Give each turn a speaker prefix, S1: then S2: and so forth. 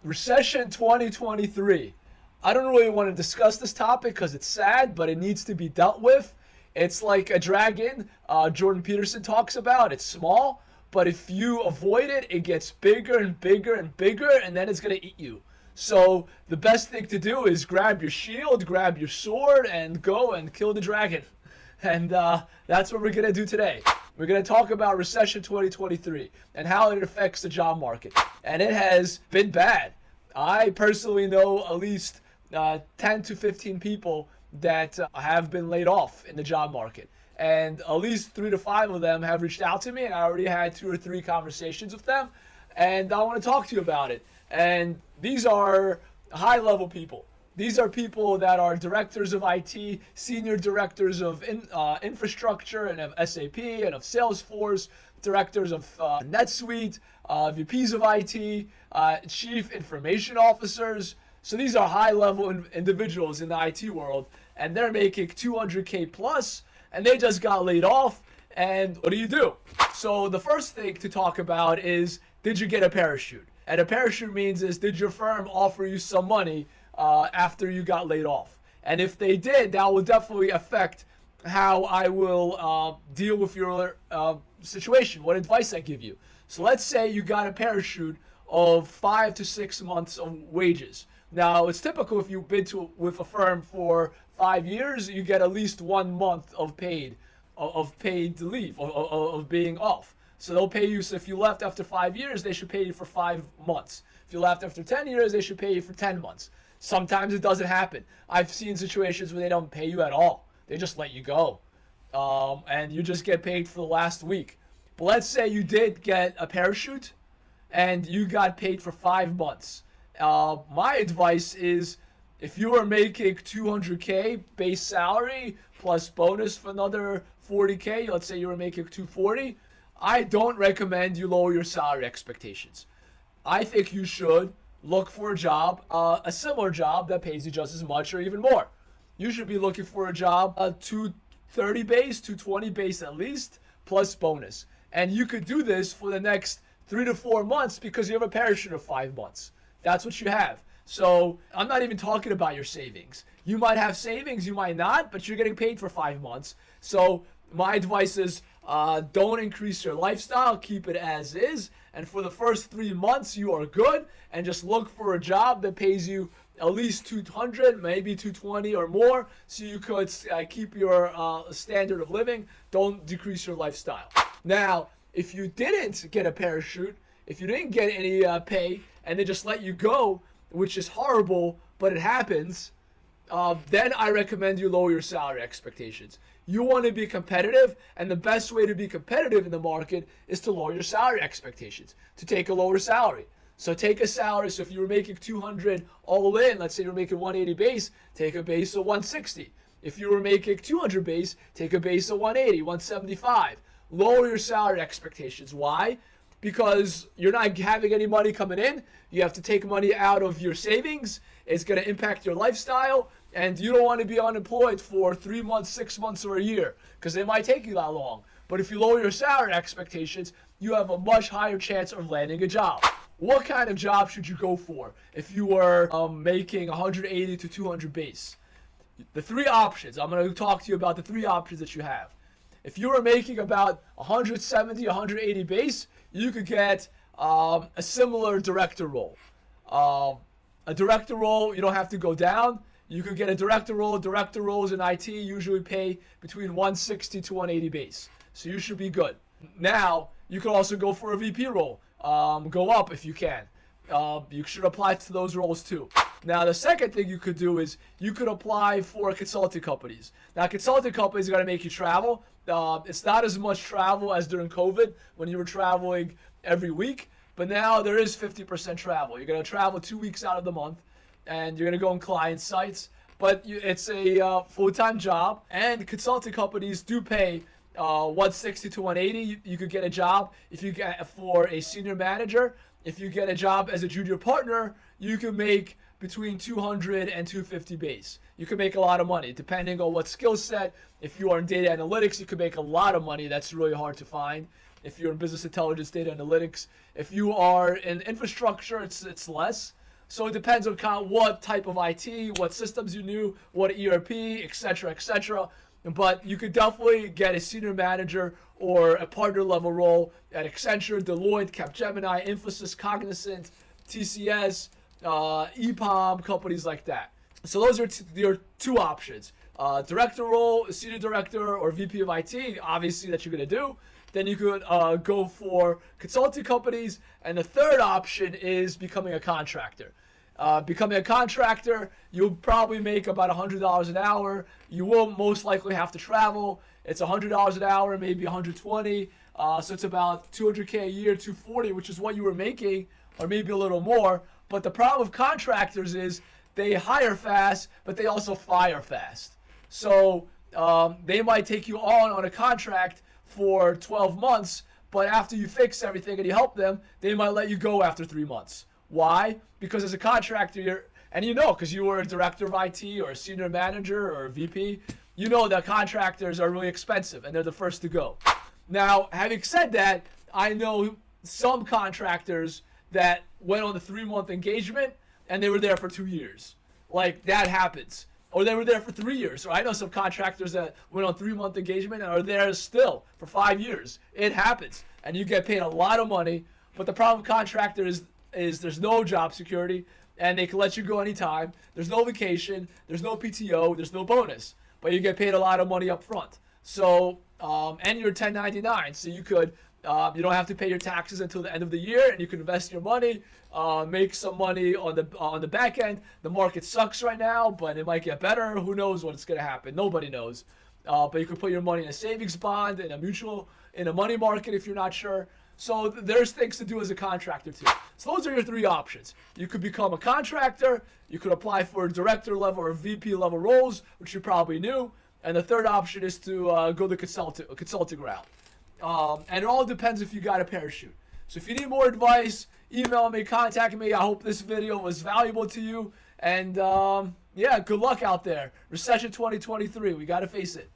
S1: Recession 2023. I don't really want to discuss this topic because it's sad, but it needs to be dealt with. It's like a dragon Jordan Peterson talks about. It's small, but if you avoid it, it gets bigger and bigger and bigger, and then it's going to eat you. So the best thing to do is grab your shield, grab your sword, and go and kill the dragon. And that's what we're going to do today. We're going to talk about Recession 2023 and how it affects the job market. And it has been bad. I personally know at least 10 to 15 people that have been laid off in the job market. And at least 3 to 5 of them have reached out to me, and I already had 2 or 3 conversations with them. And I want to talk to you about it. And these are high-level people. These are people that are directors of IT, senior directors of infrastructure and of SAP and of Salesforce, directors of NetSuite, VPs of IT, chief information officers. So these are high-level individuals in the IT world, and they're making 200K plus, and they just got laid off. And what do? So the first thing to talk about is, did you get a parachute? And a parachute means is, did your firm offer you some money after you got laid off? And if they did, that will definitely affect how I will deal with your situation, what advice I give you. So let's say you got a parachute of 5 to 6 months of wages. Now, it's typical if you've been with a firm for 5 years, you get at least 1 month of paid leave, of being off. So they'll pay you, so if you left after 5 years, they should pay you for 5 months. If you left after 10 years, they should pay you for 10 months. Sometimes it doesn't happen. I've seen situations where they don't pay you at all. They just let you go. And you just get paid for the last week. But let's say you did get a parachute and you got paid for 5 months. My advice is, if you are making 200K base salary plus bonus for another 40K, let's say you were making 240, I don't recommend you lower your salary expectations. I think you should look for a job, a similar job that pays you just as much or even more. You should be looking for a job, 230 base, 220 base at least, plus bonus. And you could do this for the next 3 to 4 months because you have a parachute of 5 months. That's what you have. So I'm not even talking about your savings. You might have savings, you might not, but you're getting paid for 5 months. So my advice is, don't increase your lifestyle, keep it as is, and for the first 3 months you are good, and just look for a job that pays you at least 200, maybe 220 or more, so you could keep your standard of living. Don't decrease your lifestyle. Now, if you didn't get a parachute, if you didn't get any pay, and they just let you go, which is horrible, but it happens, then I recommend you lower your salary expectations. You want to be competitive, and the best way to be competitive in the market is to lower your salary expectations, to take a lower salary. So take a salary, so if you were making 200 all in, let's say you were making 180 base, take a base of 160. If you were making 200 base, take a base of 180, 175. Lower your salary expectations. Why? Because you're not having any money coming in. You have to take money out of your savings. It's going to impact your lifestyle. And you don't want to be unemployed for 3 months, 6 months, or a year, because it might take you that long. But if you lower your salary expectations, you have a much higher chance of landing a job. What kind of job should you go for if you were making 180 to 200 base? The 3 options. I'm going to talk to you about the 3 options that you have. If you were making about 170, 180 base, you could get a similar director role. A director role, you don't have to go down. You could get a director role. Director roles in IT usually pay between 160 to 180 base. So you should be good. Now, you could also go for a VP role. Go up if you can. You should apply to those roles too. Now, the second thing you could do is you could apply for consulting companies. Now, consulting companies are going to make you travel. It's not as much travel as during COVID when you were traveling every week. But now there is 50% travel. You're going to travel 2 weeks out of the month, and you're going to go on client sites. But it's a full-time job, and consulting companies do pay 160 to 180. You could get a job if you get for a senior manager. If you get a job as a junior partner, you can make between 200 and 250 base. You can make a lot of money depending on what skill set. If you are in data analytics, you can make a lot of money. That's really hard to find. If you're in business intelligence, data analytics. If you are in infrastructure, it's less. So it depends on kind of what type of IT, what systems you knew, what ERP, etc., etc. But you could definitely get a senior manager or a partner level role at Accenture, Deloitte, Capgemini, Infosys, Cognizant, TCS, EPAM, companies like that. So those are your two options. Director role, senior director, or VP of IT, obviously that you're going to do. Then you could go for consulting companies. And the third option is becoming a contractor. Becoming a contractor, you'll probably make about $100 an hour. You will most likely have to travel. It's $100 an hour, maybe 120. So it's about $200K a year, 240, which is what you were making, or maybe a little more. But the problem with contractors is they hire fast, but they also fire fast. So they might take you on a contract for 12 months, but after you fix everything and you help them, they might let you go after 3 months. Why? Because as a contractor, because you were a director of IT or a senior manager or a VP, you know that contractors are really expensive and they're the first to go. Now, having said that, I know some contractors that went on the 3-month engagement and they were there for 2 years. Like, that happens. Or they were there for 3 years. Or I know some contractors that went on 3-month engagement and are there still for 5 years. It happens. And you get paid a lot of money. But the problem with contractors is there's no job security and they can let you go anytime. There's no vacation. There's no PTO. There's no bonus. But you get paid a lot of money up front. So, and you're 1099. So you could, you don't have to pay your taxes until the end of the year, and you can invest your money, make some money on the back end. The market sucks right now, but it might get better. Who knows what's going to happen? Nobody knows. But you can put your money in a savings bond, in a money market if you're not sure. So there's things to do as a contractor too. So those are your three options. You could become a contractor. You could apply for director level or VP level roles, which you probably knew. And the third option is to go the consulting route. And it all depends if you got a parachute. So if you need more advice, email me, contact me. I hope this video was valuable to you. And yeah, good luck out there. Recession 2023. We got to face it.